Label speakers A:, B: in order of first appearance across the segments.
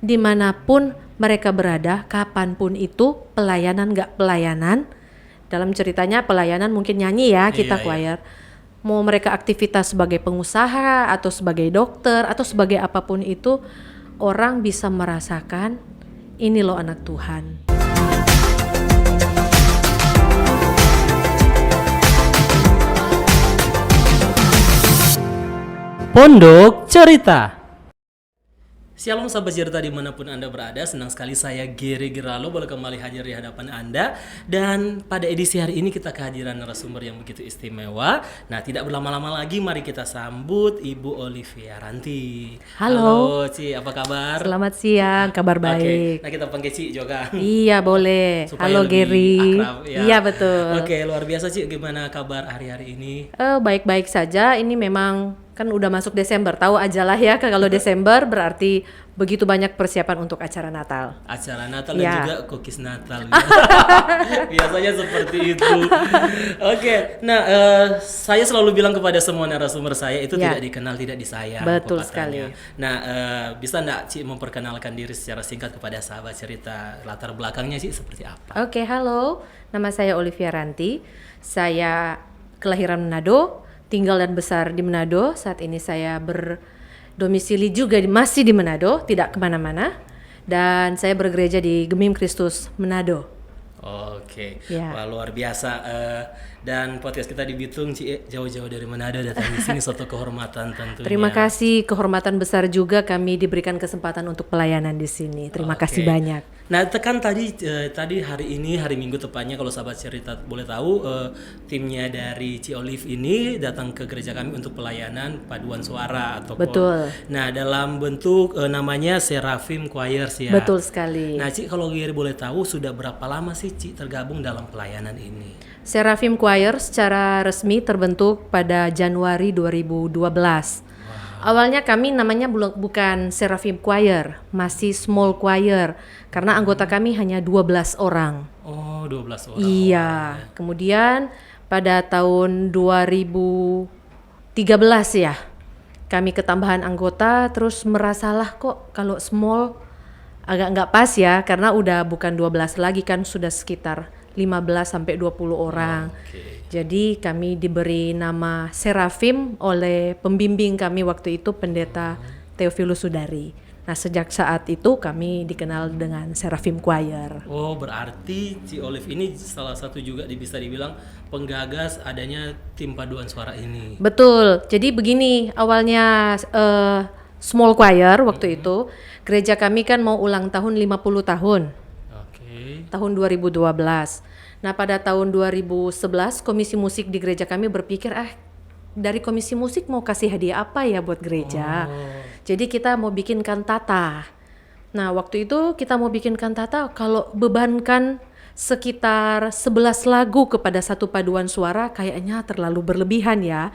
A: dimanapun mereka berada, kapanpun itu, pelayanan nggak pelayanan. Dalam ceritanya pelayanan mungkin nyanyi ya, kita choir. Mau mereka aktivitas sebagai pengusaha atau sebagai dokter atau sebagai apapun itu, orang bisa merasakan ini loh anak Tuhan.
B: Pondok Cerita. Shalom sahabat cerita dimanapun Anda berada, senang sekali saya Geri Geralo boleh kembali hadir di hadapan Anda. Dan pada edisi hari ini kita kehadiran narasumber yang begitu istimewa. Nah, tidak berlama-lama lagi, mari kita sambut Ibu Olivia Ranti.
A: Halo
B: Ci, apa kabar?
A: Selamat siang, kabar baik.
B: Nah, kita panggil Ci juga.
A: Iya boleh.
B: Supaya
A: halo
B: lebih
A: Geri.
B: akrab, ya.
A: Iya betul.
B: Oke, luar biasa Ci, gimana kabar hari-hari ini?
A: Baik-baik saja. Ini memang kan udah masuk Desember, tahu aja lah ya kalau Desember berarti begitu banyak persiapan untuk acara Natal.
B: Acara Natal
A: Ya.
B: dan juga cookies Natal. Biasanya seperti itu. Oke, nah saya selalu bilang kepada semua narasumber saya itu
A: Ya.
B: tidak dikenal tidak disayang.
A: Betul
B: pepatahnya.
A: sekali.
B: Nah, bisa nggak Ci memperkenalkan diri secara singkat kepada sahabat cerita, latar belakangnya sih seperti apa?
A: Oke, halo. Nama saya Olivia Ranti. Saya kelahiran Manado, tinggal dan besar di Manado. Saat ini saya berdomisili juga masih di Manado, tidak kemana-mana. Dan saya bergereja di Gemim Kristus Manado.
B: Oke,
A: Ya.
B: wah luar biasa. Dan podcast kita di Bitung, Ci, jauh-jauh dari Manado datang di sini, suatu kehormatan tentunya.
A: Terima kasih, kehormatan besar juga kami diberikan kesempatan untuk pelayanan di sini. Terima kasih
B: Oke.
A: banyak.
B: Nah, tekan tadi hari ini, hari Minggu tepatnya, kalau sahabat cerita boleh tahu, timnya dari Ci Olive ini datang ke gereja kami untuk pelayanan paduan suara atau
A: Betul.
B: Nah, dalam bentuk namanya Seraphim Choirs ya.
A: Betul sekali.
B: Nah, Ci, kalau Giri boleh tahu sudah berapa lama sih Ci tergabung dalam pelayanan ini?
A: Seraphim Choir secara resmi terbentuk pada Januari 2012. Awalnya kami namanya bukan Seraphim Choir, masih Small Choir karena anggota kami hanya 12 orang.
B: Oh, 12 orang.
A: Iya, kemudian pada tahun 2013 ya, kami ketambahan anggota terus merasalah kok kalau small agak nggak pas ya karena udah bukan 12 lagi kan sudah sekitar 15 sampai 20 orang.
B: Oke.
A: Jadi kami diberi nama Seraphim oleh pembimbing kami waktu itu Pendeta Theophilus Sudari. Nah, sejak saat itu kami dikenal dengan Seraphim Choir.
B: Oh, berarti Ci Olive ini salah satu juga bisa dibilang penggagas adanya tim paduan suara ini.
A: Betul. Jadi begini, awalnya Small Choir waktu itu, gereja kami kan mau ulang tahun 50 tahun.
B: Oke.
A: Tahun 2012. Nah, pada tahun 2011 komisi musik di gereja kami berpikir, dari komisi musik mau kasih hadiah apa ya buat gereja. Jadi kita mau bikin kantata. Nah, waktu itu kita mau bikin kantata, kalau bebankan sekitar 11 lagu kepada satu paduan suara kayaknya terlalu berlebihan ya.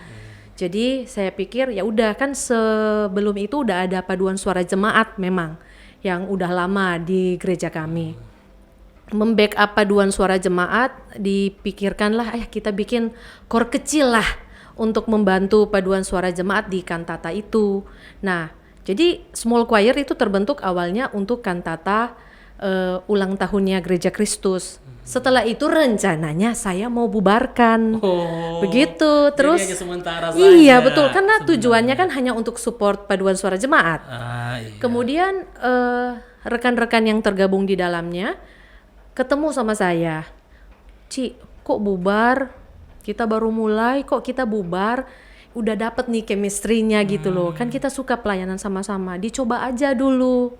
A: Jadi saya pikir ya udah, kan sebelum itu udah ada paduan suara jemaat memang yang udah lama di gereja kami. Membackup paduan suara jemaat, dipikirkanlah kita bikin kor kecil lah untuk membantu paduan suara jemaat di kantata itu. Nah, jadi Small Choir itu terbentuk awalnya untuk kantata ulang tahunnya Gereja Kristus. Setelah itu rencananya saya mau bubarkan. Begitu. Terus
B: Jadi hanya sementara
A: iya
B: saja
A: betul, karena
B: sebenarnya.
A: tujuannya kan hanya untuk support paduan suara jemaat.
B: Iya.
A: Kemudian rekan-rekan yang tergabung di dalamnya ketemu sama saya, Ci, kok bubar? Kita baru mulai, kok kita bubar? Udah dapet nih chemistry-nya gitu loh. Kan kita suka pelayanan sama-sama, dicoba aja dulu.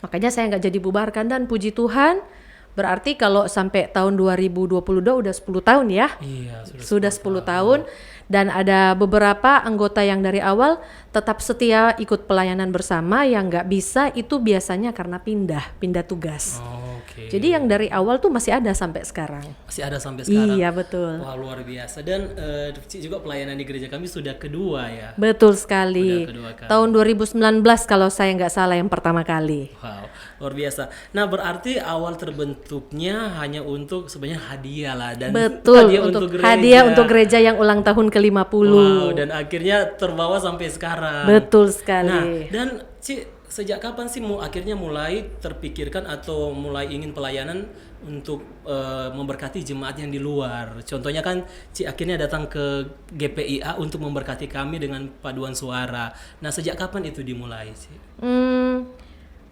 A: Makanya saya nggak jadi bubarkan, dan puji Tuhan, berarti kalau sampai tahun 2022 udah 10 tahun ya.
B: Iya,
A: Sudah 10 tahun. Dan ada beberapa anggota yang dari awal tetap setia ikut pelayanan bersama, yang nggak bisa itu biasanya karena pindah tugas.
B: Oke.
A: Jadi yang dari awal tuh masih ada sampai sekarang.
B: Masih ada sampai sekarang.
A: Iya betul.
B: Wah, luar biasa. Dan Ci juga pelayanan di gereja kami sudah kedua ya.
A: Betul sekali.
B: Udah kedua kali.
A: Tahun 2019 kalau saya nggak salah yang pertama kali.
B: Wow, luar biasa. Nah, berarti awal terbentuknya hanya untuk sebenarnya hadiah lah, dan
A: Betul,
B: hadiah
A: untuk
B: gereja.
A: hadiah untuk gereja yang ulang tahun ke-50.
B: Wow, dan akhirnya terbawa sampai sekarang.
A: Betul
B: Nah,
A: sekali.
B: dan Ci, sejak kapan sih akhirnya mulai terpikirkan atau mulai ingin pelayanan untuk memberkati jemaat yang di luar? Contohnya kan Ci akhirnya datang ke GPIA untuk memberkati kami dengan paduan suara. Nah, sejak kapan itu dimulai, Ci?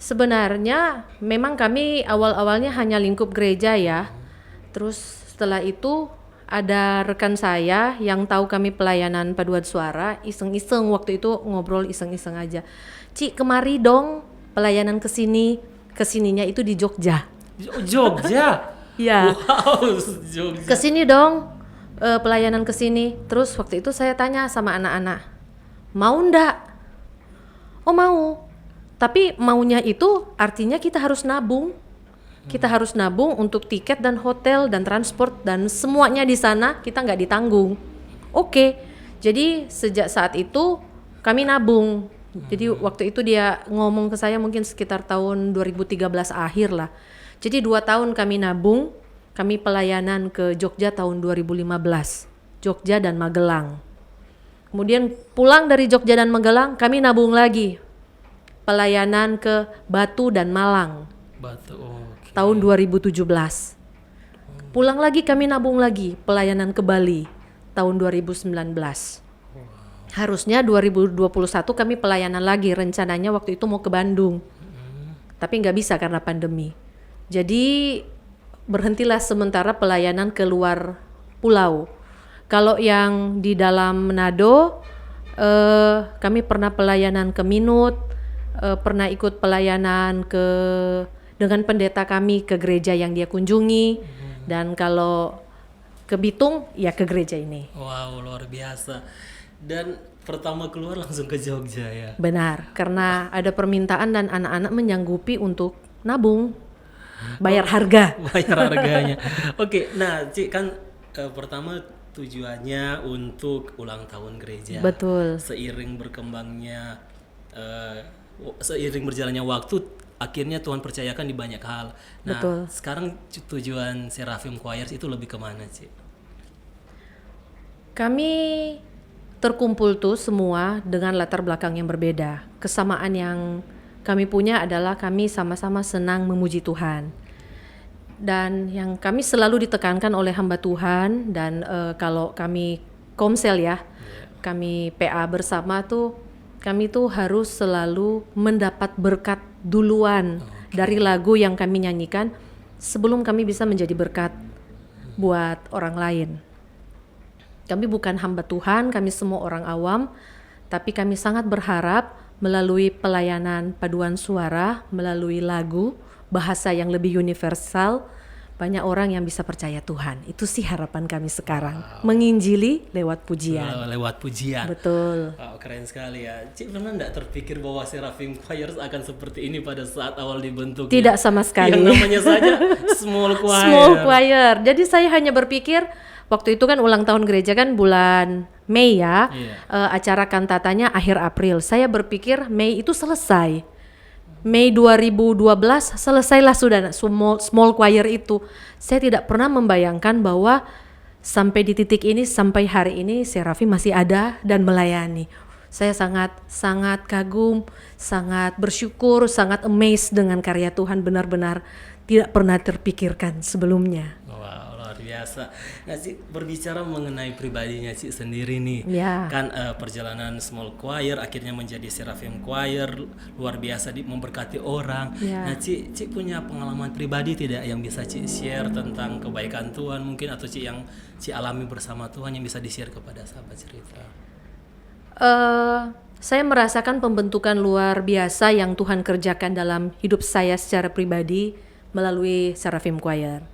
A: Sebenarnya memang kami awal-awalnya hanya lingkup gereja ya. Terus setelah itu ada rekan saya yang tahu kami pelayanan paduan suara, iseng-iseng waktu itu ngobrol iseng-iseng aja. Ci, kemari dong pelayanan kesininya itu di Jogja.
B: Jogja?
A: Ya.
B: Wow, Jogja.
A: Kesini dong pelayanan kesini. Terus waktu itu saya tanya sama anak-anak, mau ndak? Oh mau. Tapi maunya itu artinya kita harus nabung. Kita harus nabung untuk tiket dan hotel dan transport dan semuanya di sana kita nggak ditanggung. Oke, jadi sejak saat itu kami nabung. Jadi waktu itu dia ngomong ke saya mungkin sekitar tahun 2013 akhir lah. Jadi 2 tahun kami nabung, kami pelayanan ke Jogja tahun 2015, Jogja dan Magelang. Kemudian pulang dari Jogja dan Magelang kami nabung lagi, pelayanan ke Batu dan Malang.
B: Batu, okay.
A: Tahun 2017. Pulang lagi kami nabung lagi pelayanan ke Bali tahun 2019. Harusnya 2021 kami pelayanan lagi, rencananya waktu itu mau ke Bandung. Tapi nggak bisa karena pandemi. Jadi berhentilah sementara pelayanan ke luar pulau. Kalau yang di dalam Manado, kami pernah pelayanan ke Minut, pernah ikut pelayanan dengan pendeta kami ke gereja yang dia kunjungi, dan kalau ke Bitung ya ke gereja ini.
B: Wow, luar biasa. Dan pertama keluar langsung ke Jogja ya?
A: Benar, karena ada permintaan dan anak-anak menyanggupi untuk nabung, bayar harga.
B: Bayar harganya. Oke, nah Ci kan pertama tujuannya untuk ulang tahun gereja.
A: Betul.
B: Seiring berjalannya waktu, akhirnya Tuhan percayakan di banyak hal. Nah,
A: betul.
B: Sekarang tujuan Seraphim Choirs itu lebih kemana, Ci?
A: Kami terkumpul tuh semua dengan latar belakang yang berbeda. Kesamaan yang kami punya adalah kami sama-sama senang memuji Tuhan. Dan yang kami selalu ditekankan oleh hamba Tuhan, dan kalau kami komsel ya, kami PA bersama tuh, kami tuh harus selalu mendapat berkat duluan dari lagu yang kami nyanyikan sebelum kami bisa menjadi berkat buat orang lain. Kami bukan hamba Tuhan, kami semua orang awam, tapi kami sangat berharap melalui pelayanan paduan suara, melalui lagu, bahasa yang lebih universal, banyak orang yang bisa percaya Tuhan. Itu sih harapan kami sekarang. Menginjili lewat pujian.
B: Lewat pujian.
A: Betul.
B: Wow, keren sekali ya. Cik pernah nggak terpikir bahwa Seraphim Choirs akan seperti ini pada saat awal dibentuk?
A: Tidak sama sekali.
B: Yang namanya saja small choir.
A: Small choir. Jadi saya hanya berpikir, waktu itu kan ulang tahun gereja kan bulan Mei ya. Acara kantatanya akhir April. Saya berpikir Mei itu selesai. Mei 2012 selesailah sudah small choir itu. Saya tidak pernah membayangkan bahwa sampai di titik ini, sampai hari ini Seraphim masih ada dan melayani. Saya sangat kagum, sangat bersyukur, sangat amazed dengan karya Tuhan, benar-benar tidak pernah terpikirkan sebelumnya.
B: Wow, luar biasa. Nah, Cik, berbicara mengenai pribadinya Cik sendiri nih, kan perjalanan small choir akhirnya menjadi Seraphim Choir, luar biasa memberkati orang. Nah, Cik punya pengalaman pribadi tidak yang bisa Cik share tentang kebaikan Tuhan mungkin, atau Cik yang Cik alami bersama Tuhan yang bisa di-share kepada sahabat cerita?
A: Saya merasakan pembentukan luar biasa yang Tuhan kerjakan dalam hidup saya secara pribadi melalui Seraphim Choir.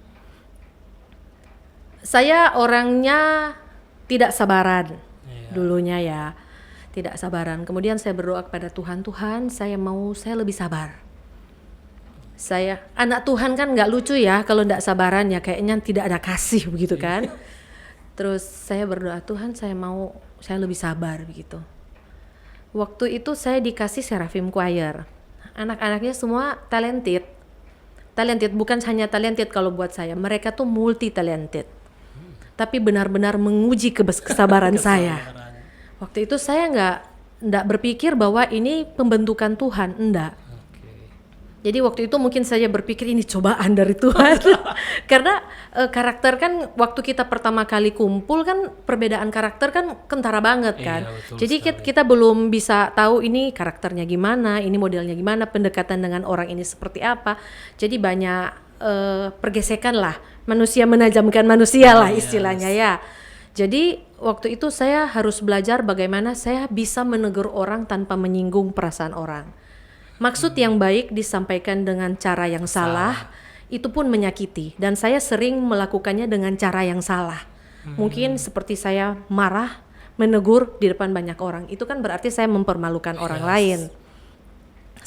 A: Saya orangnya tidak sabaran dulunya ya, tidak sabaran. Kemudian saya berdoa kepada Tuhan, Tuhan saya lebih sabar. Saya anak Tuhan kan nggak lucu ya kalau nggak sabaran ya, kayaknya tidak ada kasih begitu kan. Terus saya berdoa, Tuhan saya lebih sabar begitu. Waktu itu saya dikasih Seraphim Choir. Anak-anaknya semua talented, bukan hanya talented kalau buat saya, mereka tuh multi talented. Tapi benar-benar menguji kesabaran saya. Waktu itu saya nggak berpikir bahwa ini pembentukan Tuhan, enggak.
B: Oke.
A: Jadi waktu itu mungkin saya berpikir ini cobaan dari Tuhan. Karena karakter kan waktu kita pertama kali kumpul kan perbedaan karakter kan kentara banget kan.
B: Iya, betul
A: Jadi
B: sekali.
A: kita belum bisa tahu ini karakternya gimana, ini modelnya gimana, pendekatan dengan orang ini seperti apa. Jadi banyak pergesekan lah, manusia menajamkan manusia lah istilahnya ya. Jadi waktu itu saya harus belajar bagaimana saya bisa menegur orang tanpa menyinggung perasaan orang. Maksud yang baik disampaikan dengan cara yang salah, itu pun menyakiti. Dan saya sering melakukannya dengan cara yang salah. Mungkin seperti saya marah, menegur di depan banyak orang. Itu kan berarti saya mempermalukan orang lain.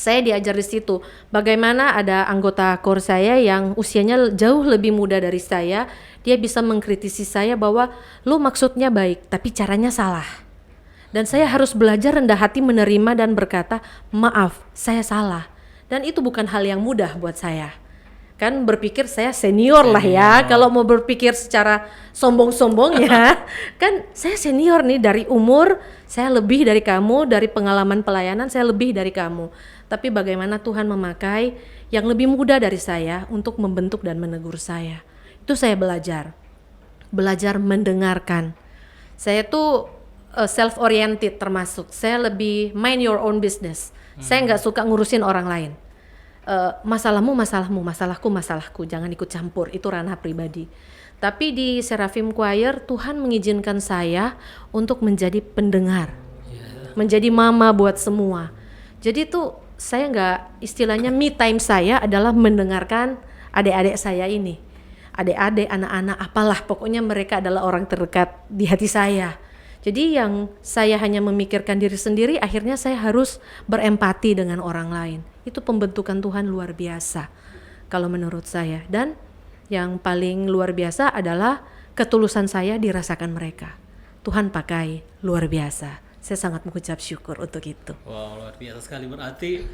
A: Saya diajar di situ. Bagaimana ada anggota kor saya yang usianya jauh lebih muda dari saya, dia bisa mengkritisi saya bahwa lu maksudnya baik, tapi caranya salah. Dan saya harus belajar rendah hati menerima dan berkata, maaf, saya salah. Dan itu bukan hal yang mudah buat saya. Kan berpikir saya senior lah ya, kalau mau berpikir secara sombong-sombong ya. Kan saya senior nih, dari umur saya lebih dari kamu, dari pengalaman pelayanan saya lebih dari kamu. Tapi bagaimana Tuhan memakai yang lebih muda dari saya untuk membentuk dan menegur saya. Itu saya belajar mendengarkan. Saya tuh self-oriented termasuk. Saya lebih mind your own business. Saya nggak suka ngurusin orang lain. Masalahmu, masalahku, jangan ikut campur. Itu ranah pribadi. Tapi di Seraphim Choir, Tuhan mengizinkan saya untuk menjadi pendengar. Menjadi mama buat semua. Jadi tuh saya nggak, istilahnya me time saya adalah mendengarkan adik-adik saya ini. Adik-adik, anak-anak, apalah, pokoknya mereka adalah orang terdekat di hati saya. Jadi yang saya hanya memikirkan diri sendiri, akhirnya saya harus berempati dengan orang lain. Itu pembentukan Tuhan luar biasa kalau menurut saya. Dan yang paling luar biasa adalah ketulusan saya dirasakan mereka. Tuhan pakai luar biasa. Saya sangat mengucap syukur untuk itu.
B: Wow, luar biasa sekali. Berarti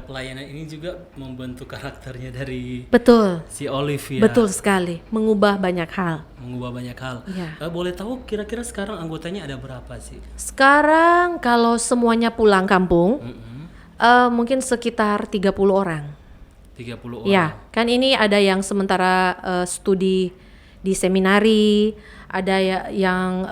B: pelayanan ini juga membentuk karakternya dari
A: Betul.
B: si Olive ya.
A: Betul sekali, mengubah banyak hal.
B: Mengubah banyak hal.
A: Ya.
B: Boleh tahu kira-kira sekarang anggotanya ada berapa sih?
A: Sekarang kalau semuanya pulang kampung, mungkin sekitar 30 orang.
B: 30 orang.
A: Ya, kan ini ada yang sementara studi di seminari, ada yang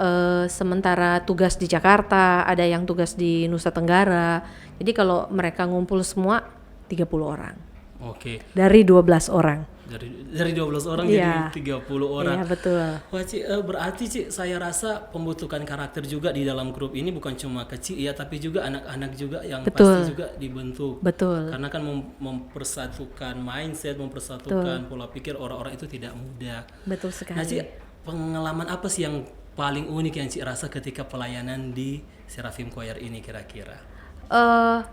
A: sementara tugas di Jakarta, ada yang tugas di Nusa Tenggara. Jadi kalau mereka ngumpul semua 30 orang.
B: Oke.
A: Dari 12 orang.
B: Dari 12 orang
A: Iya.
B: jadi 30 orang.
A: Iya, betul.
B: Wah, Ci, berarti Ci, saya rasa pembentukan karakter juga di dalam grup ini bukan cuma kecil ya, tapi juga anak-anak juga yang
A: Betul.
B: pasti juga dibentuk.
A: Betul.
B: Karena kan mempersatukan mindset, mempersatukan pola pikir orang-orang itu tidak mudah.
A: Betul sekali.
B: Nah, Ci, pengalaman apa sih yang paling unik yang Ci rasa ketika pelayanan di Seraphim Choir ini kira-kira?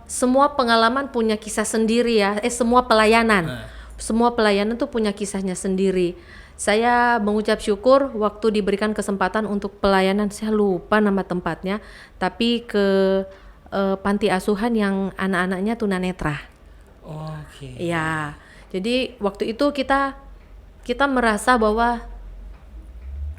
A: Semua pengalaman punya kisah sendiri ya. Semua pelayanan. Semua pelayanan tuh punya kisahnya sendiri. Saya mengucap syukur waktu diberikan kesempatan untuk pelayanan, saya lupa nama tempatnya, tapi ke panti asuhan yang anak-anaknya tunanetra.
B: Oke.
A: Ya, jadi waktu itu kita merasa bahwa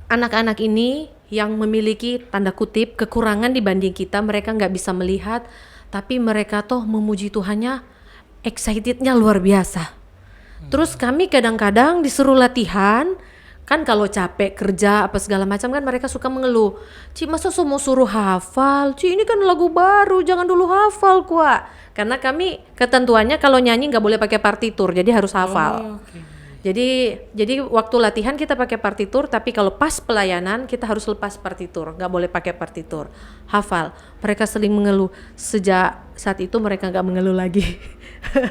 A: anak-anak ini yang memiliki tanda kutip kekurangan dibanding kita, mereka nggak bisa melihat, tapi mereka toh memuji Tuhannya, excitednya luar biasa. Terus kami kadang-kadang disuruh latihan, kan kalau capek kerja apa segala macam kan mereka suka mengeluh. Ci, masa mau suruh hafal? Ci, ini kan lagu baru, jangan dulu hafal kuat. Karena kami ketentuannya kalau nyanyi nggak boleh pakai partitur, jadi harus hafal. Jadi waktu latihan kita pakai partitur, tapi kalau pas pelayanan kita harus lepas partitur, nggak boleh pakai partitur, hafal. Mereka sering mengeluh. Sejak saat itu mereka nggak mengeluh lagi.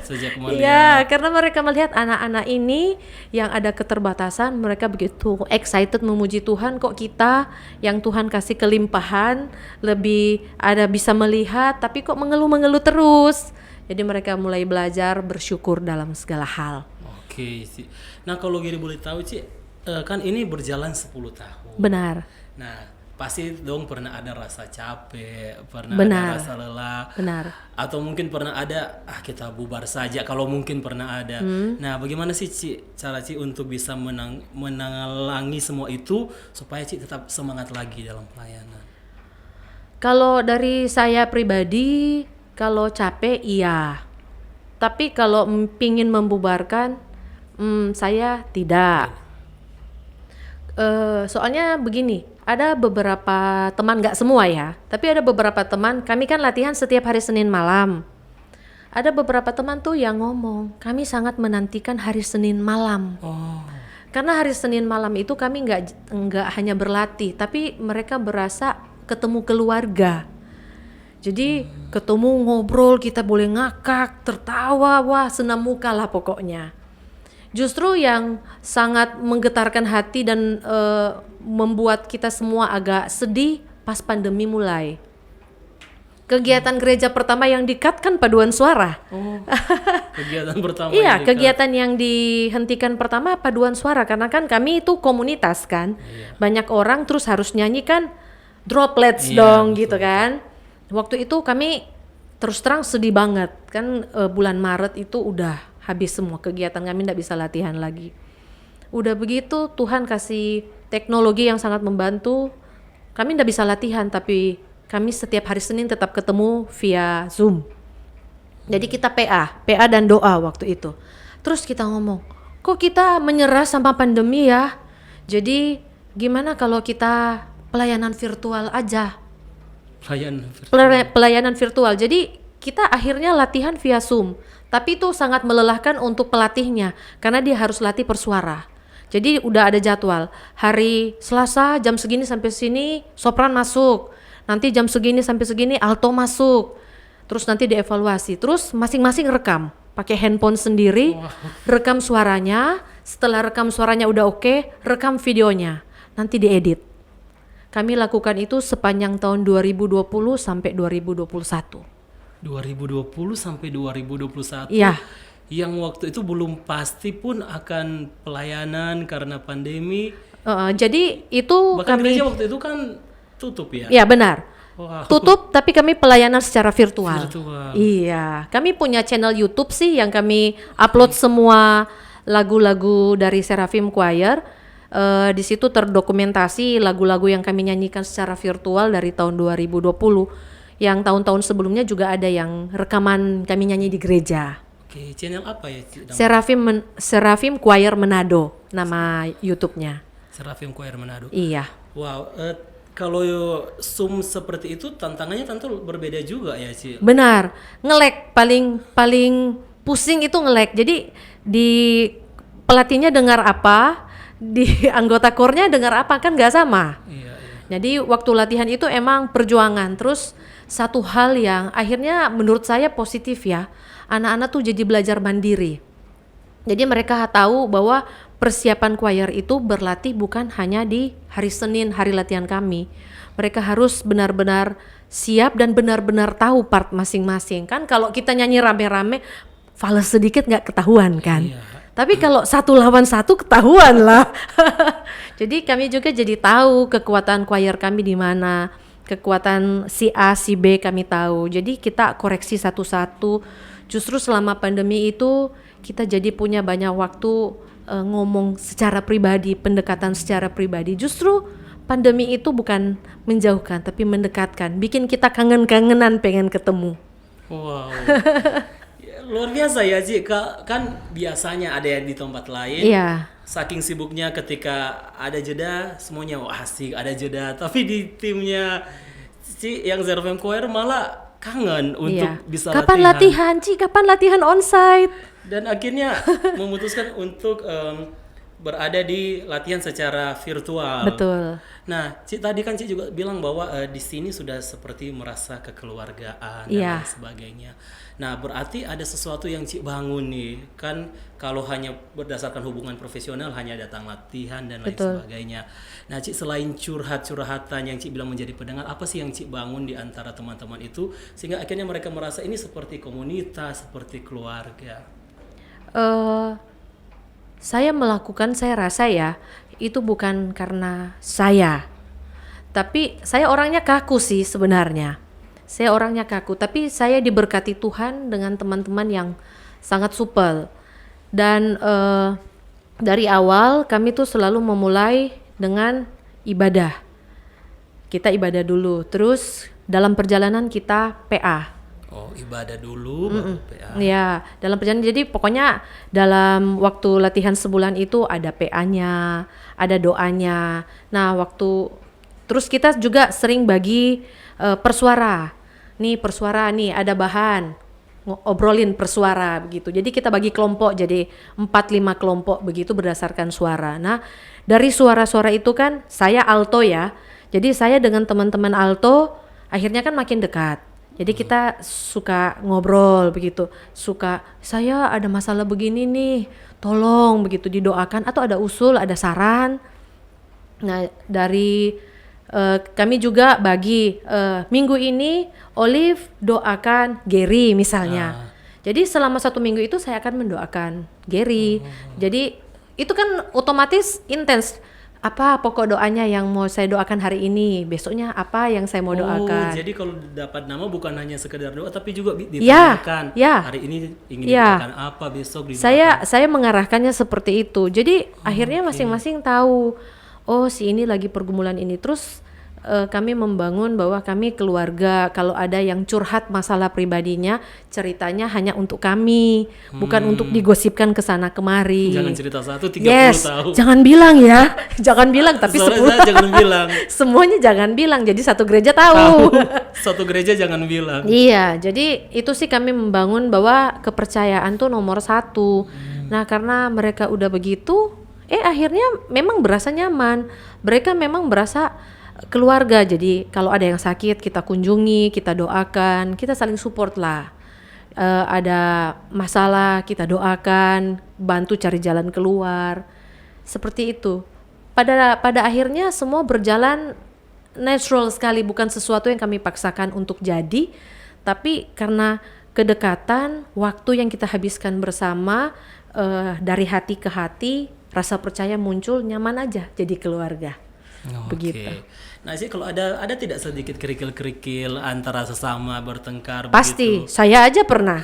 B: Sejak melihat.
A: Iya, karena mereka melihat anak-anak ini yang ada keterbatasan, mereka begitu excited memuji Tuhan. Kok kita yang Tuhan kasih kelimpahan lebih ada bisa melihat, tapi kok mengeluh-mengeluh terus. Jadi mereka mulai belajar bersyukur dalam segala hal.
B: Oke sih. Nah kalau Giri boleh tahu Ci, kan ini berjalan 10 tahun.
A: Benar.
B: Nah pasti dong pernah ada rasa capek, pernah
A: Benar.
B: ada rasa lelah.
A: Benar.
B: Atau mungkin pernah ada, kita bubar saja kalau mungkin pernah ada. Nah bagaimana sih Ci, cara Ci untuk bisa menanggalangi semua itu supaya Ci tetap semangat lagi dalam pelayanan?
A: Kalau dari saya pribadi, kalau capek iya. Tapi kalau pingin membubarkan, saya tidak. Soalnya begini, ada beberapa teman, nggak semua ya, tapi ada beberapa teman, kami kan latihan setiap hari Senin malam. Ada beberapa teman tuh yang ngomong, kami sangat menantikan hari Senin malam.
B: Oh,
A: Karena hari Senin malam itu kami nggak hanya berlatih, tapi mereka berasa ketemu keluarga. Jadi ketemu ngobrol, kita boleh ngakak, tertawa, wah senam muka lah pokoknya. Justru yang sangat menggetarkan hati dan membuat kita semua agak sedih pas pandemi mulai. Kegiatan gereja pertama yang di-cut kan paduan suara.
B: kegiatan pertama
A: Iya,
B: yang
A: kegiatan yang dihentikan pertama paduan suara karena kan kami itu komunitas kan. Banyak orang terus harus nyanyi kan droplets
B: Iya,
A: dong
B: betul,
A: gitu kan. Waktu itu kami terus terang sedih banget kan, bulan Maret itu udah habis semua kegiatan, kami nggak bisa latihan lagi. Udah begitu Tuhan kasih teknologi yang sangat membantu. Kami nggak bisa latihan tapi kami setiap hari Senin tetap ketemu via Zoom. Jadi kita PA dan doa waktu itu. Terus kita ngomong, kok kita menyerah sama pandemi ya? Jadi gimana kalau kita pelayanan virtual aja? Pelayanan virtual. Jadi kita akhirnya latihan via Zoom. Tapi itu sangat melelahkan untuk pelatihnya karena dia harus latih persuara. Jadi udah ada jadwal. Hari Selasa jam segini sampai sini sopran masuk. Nanti jam segini sampai segini alto masuk. Terus nanti dievaluasi. Terus masing-masing rekam. Pakai handphone sendiri, rekam suaranya. Setelah rekam suaranya udah oke, rekam videonya. Nanti diedit. Kami lakukan itu sepanjang tahun 2020 sampai 2021.
B: 2020 sampai 2021.
A: Iya.
B: Yang waktu itu belum pasti pun akan pelayanan karena pandemi.
A: Jadi itu
B: Bahkan
A: kami
B: gereja waktu itu kan tutup ya.
A: ya benar.
B: Wow.
A: Tutup tapi kami pelayanan secara virtual.
B: Virtual.
A: Iya, kami punya channel YouTube sih yang kami upload semua lagu-lagu dari Seraphim Choir. Di situ terdokumentasi lagu-lagu yang kami nyanyikan secara virtual dari tahun 2020. Yang tahun-tahun sebelumnya juga ada yang rekaman kami nyanyi di gereja.
B: Oke, channel apa ya?
A: Seraphim Choir Manado nama YouTube-nya.
B: Seraphim Choir Manado.
A: Iya.
B: Wow, kalau Zoom seperti itu tantangannya tentu berbeda juga ya, Ci.
A: Benar, nge-lag paling pusing itu nge-lag. Jadi di pelatihnya dengar apa, di anggota kornya dengar apa kan nggak sama.
B: Iya.
A: Jadi waktu latihan itu emang perjuangan. Terus satu hal yang akhirnya menurut saya positif ya, anak-anak tuh jadi belajar mandiri. Jadi mereka tahu bahwa persiapan choir itu berlatih bukan hanya di hari Senin, hari latihan kami. Mereka harus benar-benar siap dan benar-benar tahu part masing-masing. Kan kalau kita nyanyi rame-rame, fales sedikit nggak ketahuan kan.
B: Iya.
A: Tapi kalau 1 lawan 1 ketahuan lah. Jadi kami juga jadi tahu kekuatan choir kami di mana. Kekuatan si A, si B kami tahu. Jadi kita koreksi satu-satu. Justru selama pandemi itu kita jadi punya banyak waktu ngomong secara pribadi, pendekatan secara pribadi. Justru pandemi itu bukan menjauhkan tapi mendekatkan, bikin kita kangen-kangenan pengen ketemu.
B: Wow. Ya, luar biasa ya, Ci. Kan biasanya ada yang di tempat lain.
A: Iya.
B: Saking sibuknya ketika ada jeda semuanya asik, ada jeda. Tapi di timnya Ci yang Seraphim Choir malah kangen untuk bisa
A: Kapan latihan, Ci? Kapan latihan onsite?
B: Dan akhirnya memutuskan untuk berada di latihan secara virtual.
A: Betul.
B: Nah, Ci tadi kan Ci juga bilang bahwa di sini sudah seperti merasa kekeluargaan dan lain sebagainya. Nah, berarti ada sesuatu yang Ci bangun nih. Kan kalau hanya berdasarkan hubungan profesional hanya datang latihan dan lain sebagainya. Nah, Ci selain curhat-curhatan yang Ci bilang menjadi pendengar, apa sih yang Ci bangun di antara teman-teman itu sehingga akhirnya mereka merasa ini seperti komunitas, seperti keluarga?
A: Saya melakukan, saya rasa ya, itu bukan karena saya. Tapi saya orangnya kaku sih sebenarnya. Saya orangnya kaku, tapi saya diberkati Tuhan dengan teman-teman yang sangat supel. Dan dari awal kami tuh selalu memulai dengan ibadah. Kita ibadah dulu, terus dalam perjalanan kita PA.
B: Oh, ibadah dulu baru PA.
A: Ya, dalam perjalanan, jadi pokoknya dalam waktu latihan sebulan itu ada PA-nya, ada doanya. Nah, terus kita juga sering bagi persuara. Nih persuara nih ada bahan, obrolin persuara begitu. Jadi kita bagi kelompok jadi 4-5 kelompok begitu berdasarkan suara. Nah, dari suara-suara itu kan saya alto ya. Jadi saya dengan teman-teman alto akhirnya kan makin dekat. Jadi kita suka ngobrol begitu, saya ada masalah begini nih, tolong begitu didoakan, atau ada usul, ada saran. Nah dari kami juga bagi minggu ini Olive doakan Gary misalnya. Jadi selama 1 minggu itu saya akan mendoakan Gary. Jadi itu kan otomatis intens. Apa pokok doanya yang mau saya doakan hari ini, besoknya apa yang saya mau doakan.
B: Jadi kalau dapat nama bukan hanya sekedar doa tapi juga ditanyakan hari ini ingin didoakan apa, besok didoakan.
A: Saya mengarahkannya seperti itu. Jadi akhirnya masing-masing tahu, oh si ini lagi pergumulan ini. Terus kami membangun bahwa kami keluarga, kalau ada yang curhat masalah pribadinya, ceritanya hanya untuk kami, bukan untuk digosipkan ke sana kemari.
B: Jangan cerita 30 tahun.
A: Jangan bilang ya. Jangan bilang, tapi 10
B: jangan bilang.
A: Semuanya jangan bilang, jadi satu gereja tahu.
B: Satu gereja jangan bilang.
A: Iya, jadi itu sih kami membangun bahwa kepercayaan tuh nomor 1. Nah, karena mereka udah begitu, akhirnya memang berasa nyaman. Mereka memang berasa keluarga. Jadi kalau ada yang sakit kita kunjungi, kita doakan, kita saling support lah. Ada masalah kita doakan, bantu cari jalan keluar. Seperti itu. Pada akhirnya semua berjalan natural sekali, bukan sesuatu yang kami paksakan untuk jadi, tapi karena kedekatan, waktu yang kita habiskan bersama, dari hati ke hati, rasa percaya muncul, nyaman aja jadi keluarga. Begitu.
B: Nah sih kalau ada tidak sedikit kerikil-kerikil antara sesama bertengkar?
A: Pasti,
B: begitu?
A: Saya aja pernah.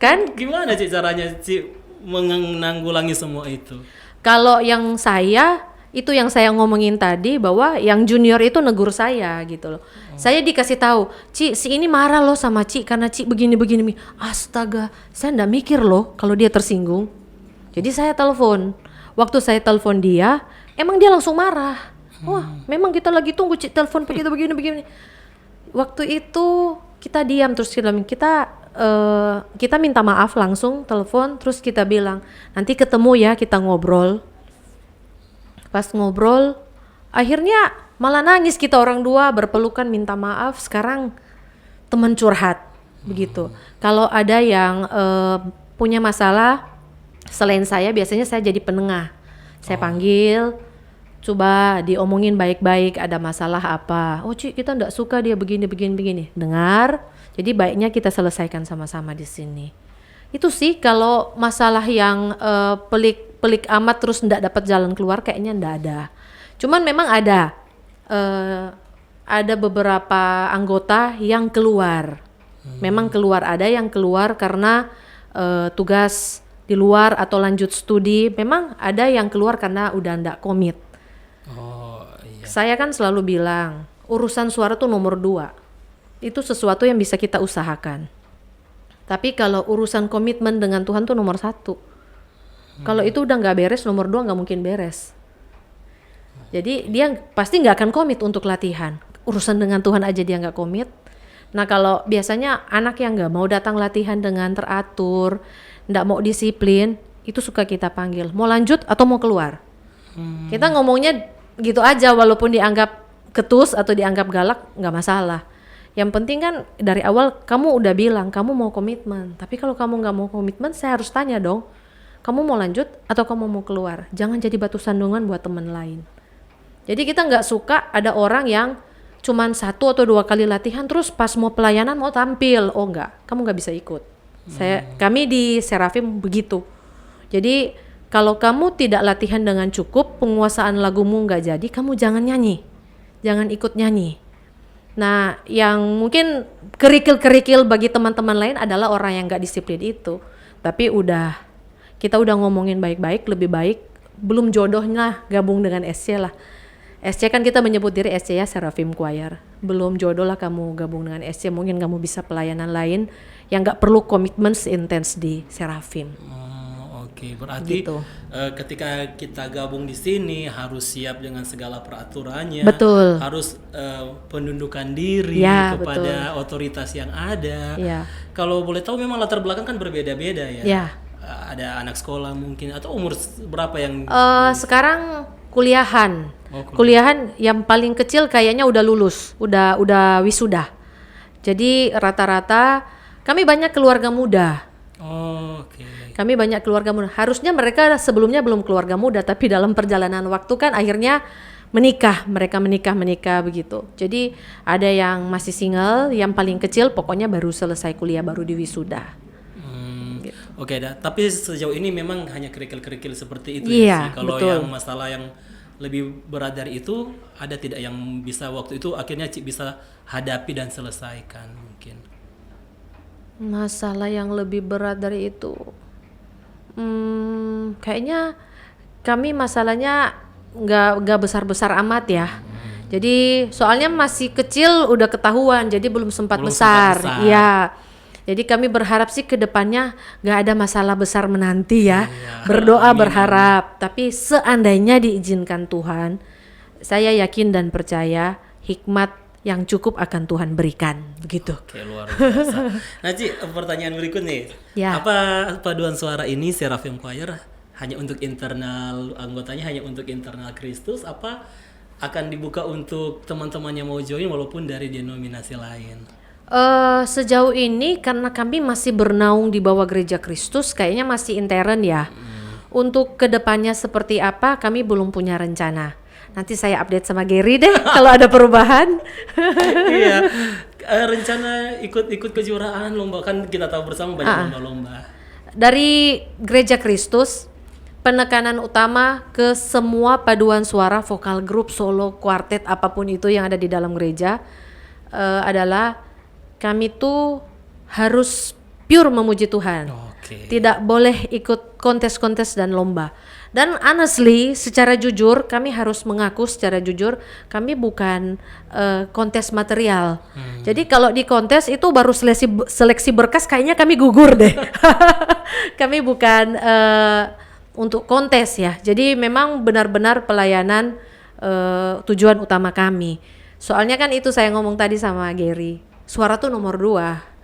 A: Kan?
B: Gimana sih caranya sih menanggulangi semua itu?
A: Kalau yang itu yang saya ngomongin tadi, bahwa yang junior itu negur saya gitu loh. Saya dikasih tahu, Ci, si ini marah loh sama Ci karena Ci begini-begini. Astaga, saya nggak mikir loh kalau dia tersinggung. Jadi saya telepon. Waktu saya telepon dia, emang dia langsung marah. Wah, memang kita lagi tunggu Ci telepon begitu begini. Waktu itu kita diam, terus kita minta maaf langsung telepon, terus kita bilang nanti ketemu ya, kita ngobrol. Pas ngobrol, akhirnya malah nangis kita orang dua, berpelukan minta maaf. Sekarang teman curhat begitu. Kalau ada yang punya masalah selain saya, biasanya saya jadi penengah. Saya panggil, coba diomongin baik-baik, ada masalah apa. Oh Ci, kita nggak suka dia begini. Dengar, jadi baiknya kita selesaikan sama-sama di sini. Itu sih kalau masalah yang pelik amat terus nggak dapat jalan keluar, kayaknya nggak ada. Cuman memang ada beberapa anggota yang keluar. Memang keluar, ada yang keluar karena tugas di luar atau lanjut studi. Memang ada yang keluar karena udah nggak komit.
B: Iya.
A: Saya kan selalu bilang, urusan suara tuh nomor 2. Itu sesuatu yang bisa kita usahakan. Tapi kalau urusan komitmen dengan Tuhan tuh nomor 1. Kalau itu udah nggak beres, nomor 2 nggak mungkin beres. Jadi dia pasti nggak akan komit untuk latihan. Urusan dengan Tuhan aja dia nggak komit. Nah kalau biasanya anak yang nggak mau datang latihan dengan teratur, nggak mau disiplin, itu suka kita panggil, mau lanjut atau mau keluar. Kita ngomongnya gitu aja, walaupun dianggap ketus atau dianggap galak, nggak masalah. Yang penting kan dari awal kamu udah bilang kamu mau komitmen. Tapi kalau kamu nggak mau komitmen, saya harus tanya dong, kamu mau lanjut atau kamu mau keluar. Jangan jadi batu sandungan buat teman lain. Jadi kita nggak suka ada orang yang cuman 1 atau 2 kali latihan terus pas mau pelayanan mau tampil. Oh enggak, kamu nggak bisa ikut. Kami di Serafim begitu. Jadi kalau kamu tidak latihan dengan cukup, penguasaan lagumu nggak jadi, kamu jangan nyanyi, jangan ikut nyanyi. Nah, yang mungkin kerikil-kerikil bagi teman-teman lain adalah orang yang nggak disiplin itu. Tapi kita udah ngomongin baik-baik, lebih baik belum jodohnya gabung dengan SC lah. SC kan kita menyebut diri SC ya, Seraphim Choir. Belum jodoh lah kamu gabung dengan SC, mungkin kamu bisa pelayanan lain yang nggak perlu komitmen intens di Seraphim.
B: Oke, berarti
A: Gitu.
B: Ketika kita gabung di sini harus siap dengan segala peraturannya.
A: Betul.
B: Harus penundukan diri
A: Ya,
B: kepada otoritas yang ada.
A: Ya.
B: Kalau boleh tahu memang latar belakang kan berbeda-beda ya.
A: Ya.
B: Ada anak sekolah mungkin atau umur berapa yang
A: Sekarang kuliahan.
B: Oh,
A: Kuliahan yang paling kecil kayaknya udah lulus, udah wisuda. Jadi rata-rata kami banyak keluarga muda.
B: Oke.
A: Kami banyak keluarga muda. Harusnya mereka sebelumnya belum keluarga muda, tapi dalam perjalanan waktu kan akhirnya menikah. Mereka menikah begitu. Jadi ada yang masih single, yang paling kecil pokoknya baru selesai kuliah, baru di wisuda. Gitu.
B: Oke, tapi sejauh ini memang hanya kerikil-kerikil seperti itu
A: Iya,
B: ya sih. Kalau
A: betul.
B: yang masalah yang lebih berat dari itu, ada tidak yang bisa waktu itu akhirnya Ci bisa hadapi dan selesaikan mungkin?
A: Masalah yang lebih berat dari itu, kayaknya kami masalahnya nggak besar-besar amat ya. Jadi soalnya masih kecil udah ketahuan, jadi belum sempat
B: Belum
A: besar.
B: sempat besar.
A: Iya. Jadi kami berharap sih ke depannya nggak ada masalah besar menanti ya.
B: Iya,
A: Berdoa
B: amin,
A: berharap. Tapi seandainya diizinkan Tuhan, saya yakin dan percaya hikmat yang cukup akan Tuhan berikan. Begitu.
B: Oke, luar biasa. Nah, Ci, pertanyaan berikut nih.
A: Ya.
B: Apa paduan suara ini Seraphim Choir hanya untuk internal anggotanya, hanya untuk internal Kristus, apa akan dibuka untuk teman-teman yang mau join walaupun dari denominasi lain?
A: Sejauh ini karena kami masih bernaung di bawah Gereja Kristus, kayaknya masih intern ya. Untuk kedepannya seperti apa, kami belum punya rencana. Nanti saya update sama Gary deh kalau ada perubahan.
B: Iya, rencana ikut kejuaraan lomba kan kita tahu bersama banyak lomba-lomba.
A: Dari Gereja Kristus, penekanan utama ke semua paduan suara, vokal grup, solo, kuartet, apapun itu yang ada di dalam gereja adalah kami tuh harus pure memuji Tuhan.
B: Oke.
A: Tidak boleh ikut kontes-kontes dan lomba. Dan honestly, secara jujur, kami harus mengaku secara jujur, kami bukan kontes material. Jadi kalau di kontes itu baru seleksi berkas, kayaknya kami gugur deh. Kami bukan untuk kontes ya. Jadi memang benar-benar pelayanan tujuan utama kami. Soalnya kan itu saya ngomong tadi sama Gary, suara tuh nomor 2.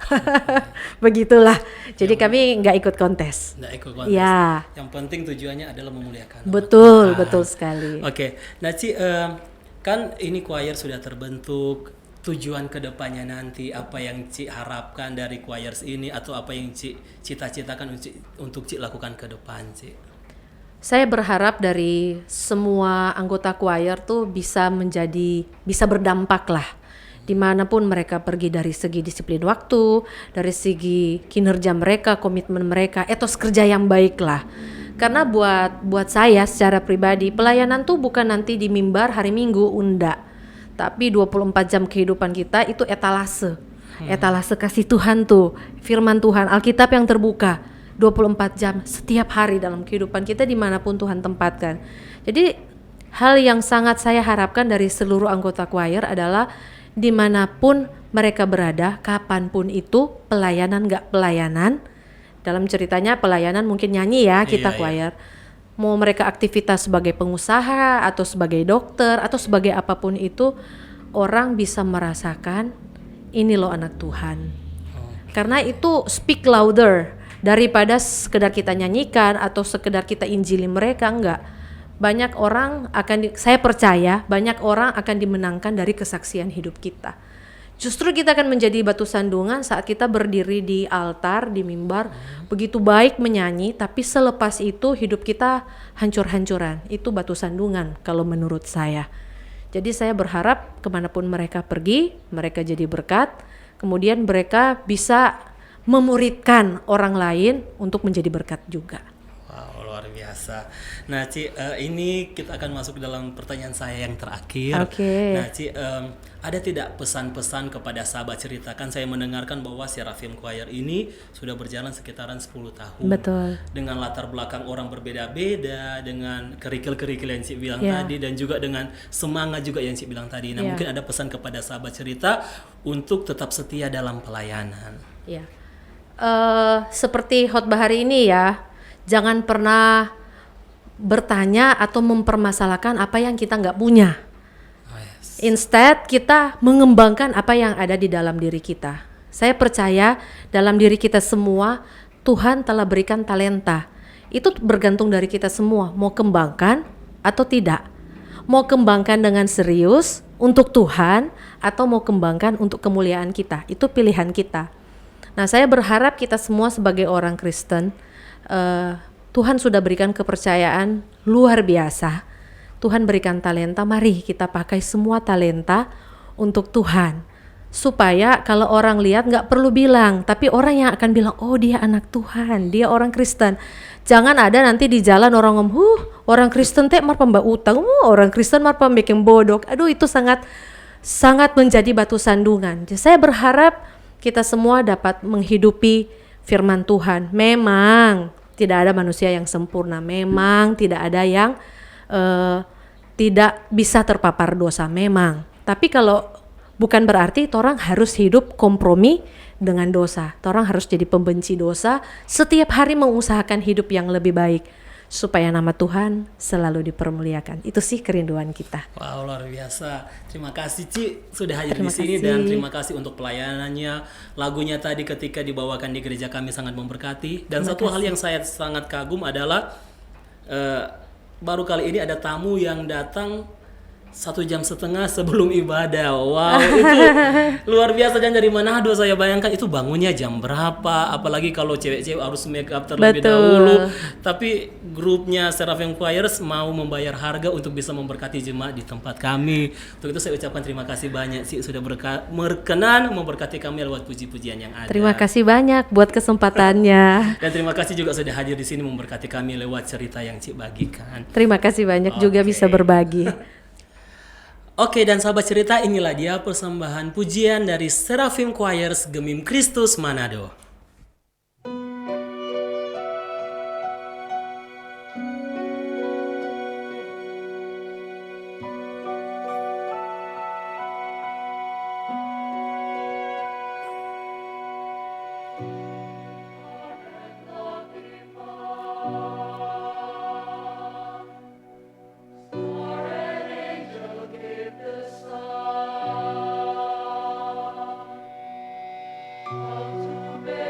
A: Begitulah. Jadi kami nggak ikut kontes.
B: Nggak ikut kontes.
A: Ya.
B: Yang penting tujuannya adalah memuliakan.
A: Betul, betul sekali.
B: Oke, nah Ci, kan ini choir sudah terbentuk, tujuan kedepannya nanti apa yang Ci harapkan dari choirs ini atau apa yang Ci cita-citakan untuk Ci lakukan ke depan, Ci?
A: Saya berharap dari semua anggota choir tuh bisa berdampak lah. Dimanapun mereka pergi, dari segi disiplin waktu, dari segi kinerja mereka, komitmen mereka, etos kerja yang baik lah. Karena buat saya secara pribadi, pelayanan tuh bukan nanti di mimbar hari Minggu, enggak. Tapi 24 jam kehidupan kita itu etalase. Etalase kasih Tuhan tuh, firman Tuhan, Alkitab yang terbuka 24 jam setiap hari dalam kehidupan kita dimanapun Tuhan tempatkan. Jadi hal yang sangat saya harapkan dari seluruh anggota choir adalah dimanapun mereka berada, kapanpun itu, pelayanan gak pelayanan, dalam ceritanya pelayanan mungkin nyanyi ya kita choir, mau mereka aktivitas sebagai pengusaha atau sebagai dokter atau sebagai apapun itu, orang bisa merasakan ini loh anak Tuhan. Karena itu speak louder daripada sekedar kita nyanyikan atau sekedar kita injili mereka, enggak. Banyak orang saya percaya banyak orang akan dimenangkan dari kesaksian hidup kita. Justru kita akan menjadi batu sandungan saat kita berdiri di altar, di mimbar, begitu baik menyanyi, tapi selepas itu hidup kita hancur-hancuran. Itu batu sandungan kalau menurut saya. Jadi saya berharap kemanapun mereka pergi, mereka jadi berkat, kemudian mereka bisa memuridkan orang lain untuk menjadi berkat juga.
B: Wow, luar biasa. Nah, Ci, ini kita akan masuk dalam pertanyaan saya yang terakhir.
A: Oke.
B: Nah, Ci, ada tidak pesan-pesan kepada sahabat cerita? Kan saya mendengarkan bahwa Seraphim Choir ini sudah berjalan sekitaran 10 tahun.
A: Betul.
B: Dengan latar belakang orang berbeda-beda, dengan kerikil-kerikil yang Ci bilang
A: Ya.
B: tadi, dan juga dengan semangat juga yang Ci bilang tadi. Nah,
A: Ya.
B: mungkin ada pesan kepada sahabat cerita untuk tetap setia dalam pelayanan.
A: Ya. Seperti khotbah hari ini ya, jangan pernah bertanya atau mempermasalahkan apa yang kita nggak punya.
B: Oh, yes.
A: Instead, kita mengembangkan apa yang ada di dalam diri kita. Saya percaya dalam diri kita semua, Tuhan telah berikan talenta. Itu bergantung dari kita semua, mau kembangkan atau tidak. Mau kembangkan dengan serius untuk Tuhan, atau mau kembangkan untuk kemuliaan kita. Itu pilihan kita. Nah, saya berharap kita semua sebagai orang Kristen, Tuhan sudah berikan kepercayaan luar biasa. Tuhan berikan talenta, mari kita pakai semua talenta untuk Tuhan. Supaya kalau orang lihat nggak perlu bilang, tapi orang yang akan bilang, oh dia anak Tuhan, dia orang Kristen. Jangan ada nanti di jalan orang ngomong, orang Kristen teh mar pembak utang, orang Kristen mar pembikin bodoh. Aduh, itu sangat menjadi batu sandungan. Jadi saya berharap kita semua dapat menghidupi firman Tuhan. Memang tidak ada manusia yang sempurna, memang tidak ada yang tidak bisa terpapar dosa, memang. Tapi kalau bukan berarti orang harus hidup kompromi dengan dosa. Orang harus jadi pembenci dosa, setiap hari mengusahakan hidup yang lebih baik supaya nama Tuhan selalu dipermuliakan. Itu sih kerinduan kita.
B: Wow, luar biasa. Terima kasih Ci sudah hadir
A: Terima
B: di sini
A: kasih.
B: dan terima kasih untuk pelayanannya. Lagunya tadi ketika dibawakan di gereja kami sangat memberkati. Dan satu hal yang saya sangat kagum adalah baru kali ini ada tamu yang datang 1,5 jam sebelum ibadah. Wow, itu luar biasa. Dan dari Manado, saya bayangkan itu bangunnya jam berapa, apalagi kalau cewek-cewek harus make up terlebih
A: Betul.
B: dahulu. Tapi grupnya Seraphim Choirs mau membayar harga untuk bisa memberkati jemaat di tempat kami. Untuk itu saya ucapkan terima kasih banyak sih sudah berkenan memberkati kami lewat puji-pujian yang ada.
A: Terima kasih banyak buat kesempatannya.
B: Dan terima kasih juga sudah hadir di sini memberkati kami lewat cerita yang Ci bagikan.
A: Terima kasih banyak juga bisa berbagi.
B: Oke, dan sahabat cerita, inilah dia persembahan pujian dari Seraphim Choirs Gemim Kristus Manado.
C: To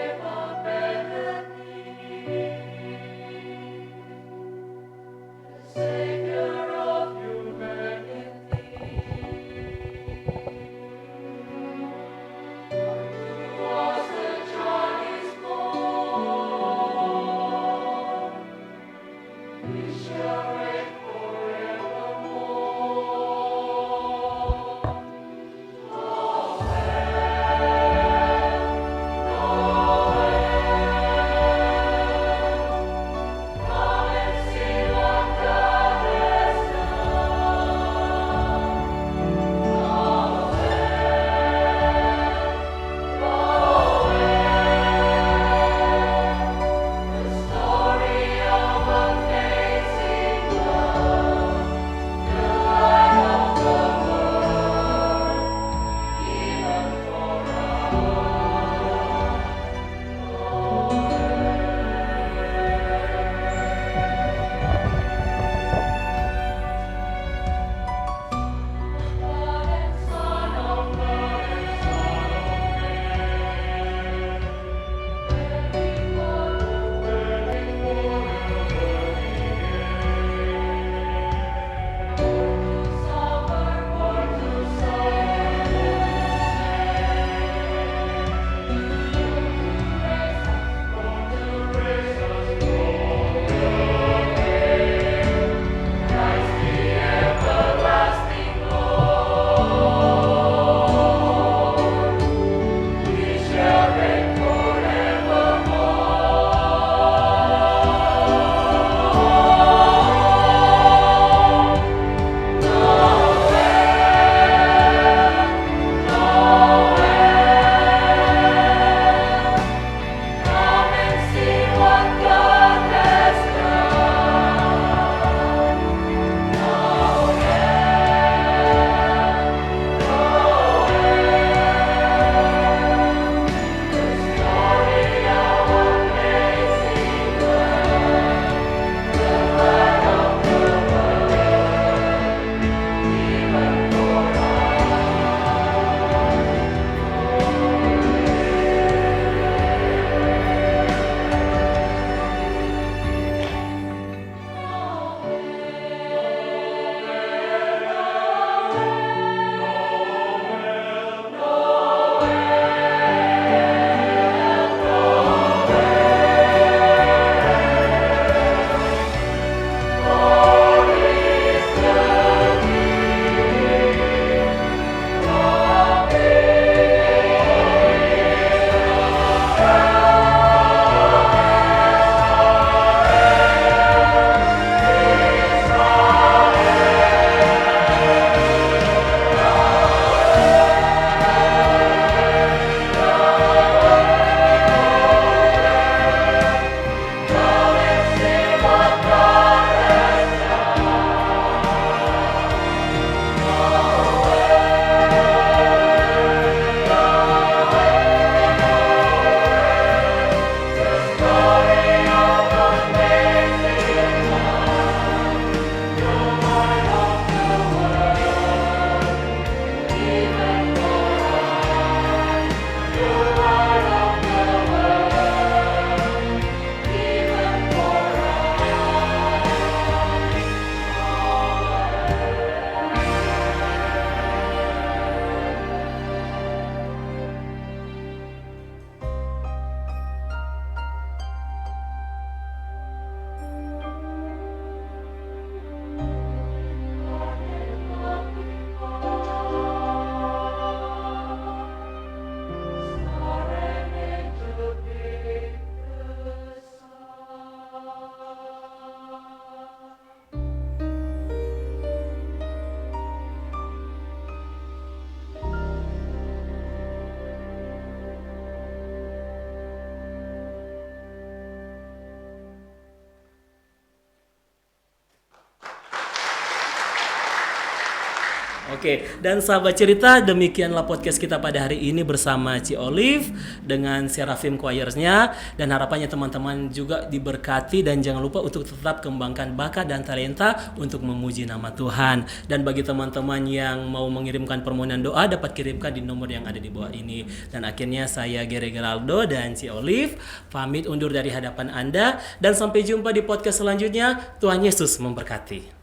B: Oke, dan sahabat cerita, demikianlah podcast kita pada hari ini bersama Ci Olive dengan Seraphim Choirs-nya, dan harapannya teman-teman juga diberkati dan jangan lupa untuk tetap kembangkan bakat dan talenta untuk memuji nama Tuhan. Dan bagi teman-teman yang mau mengirimkan permohonan doa dapat kirimkan di nomor yang ada di bawah ini. Dan akhirnya saya Gere Geraldo dan Ci Olive pamit undur dari hadapan Anda dan sampai jumpa di podcast selanjutnya. Tuhan Yesus memberkati.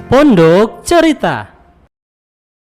B: Pondok Cerita.